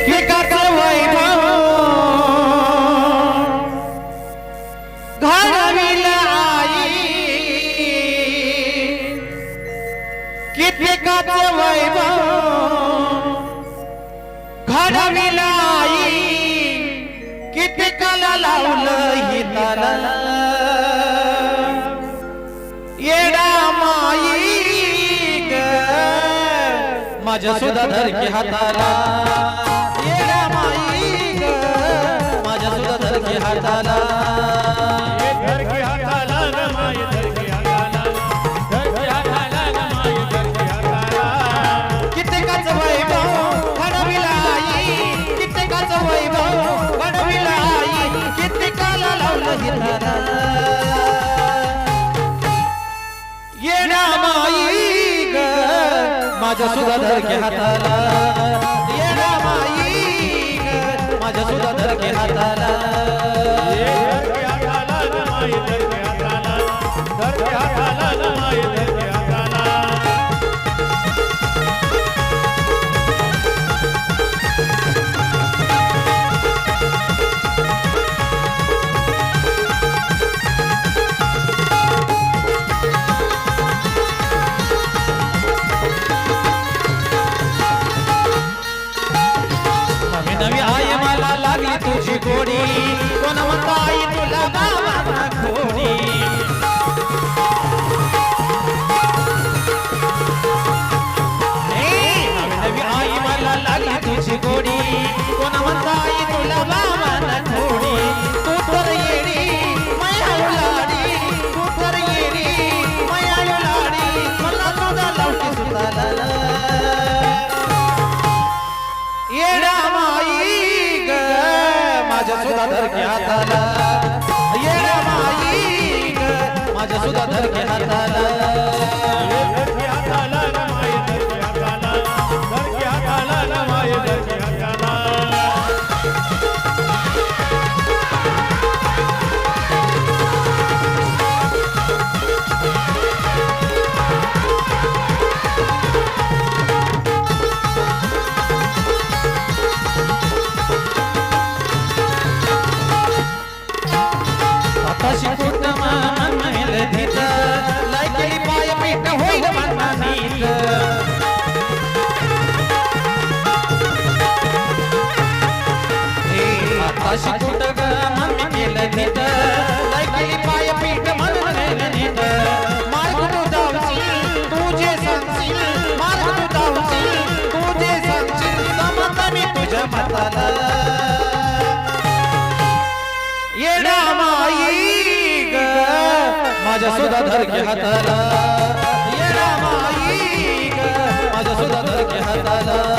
कितविकाचं वैभव घडविलं आई, कितविकाचं वैभव घडविलं आई, कितविकाला लावलं हिताला येडा माई ग माझ्या सुद्धा धरकी हाताला, येडा माई ग माझ्या सुद्धा धरकी हाताला, धरकी हाताला ग माय धरकी हाताला, धरकी हाताला ग माय धरकी हाताला. कित्येकाचं वैभव घडविलं आई, कित्येकाचं वैभव घडविलं आई, कित्येकाला लावलं हिताला येडा माई ग माझ्या सुद्धा धरकी हाताला, येडा माई ग माझ्या सुद्धा धरकी हाताला, धरकी हाताला ग माय धरकी हाताला, धरकी हाताला ग माय धरकी हाताला. नवी आई मला लागली तुझी गोडी, कोण म्हणतो आई तुला बाबा खोडी, नवी आई मला लागली तुझी गोडी, कोण म्हणतो आई तुला बाबा खोडी, तू तर येडी माया लाडी, तू तर येडी माया लाडी, मला तुझा लावटी सुताला येडा माई ग माझ्या सुद्धा धरकी हाताला, येडा माई ग माझ्या सुद्धा धरकी हाताला, धरकी हाताला ग माय धरकी हाताला, धरकी हाताला ग माय धरकी हाताला. आताशी कुठ म्हणेल धीत, लायकली पाय पीठ होईल मनमानीत, आताशी कुठ ग मम्मी केलं धीत, लायकली पाय पीठ म्हणेल नीट, मार्ग तू धावशील तू जे सांगशील, मार्ग तू धावशील तू जे सांगशील, जमत मी तुझ्या मताला येडा माई ग माझ्या सुद्धा धरकी हाताला, येडा माई ग माझ्या सुद्धा धरकी हाताला.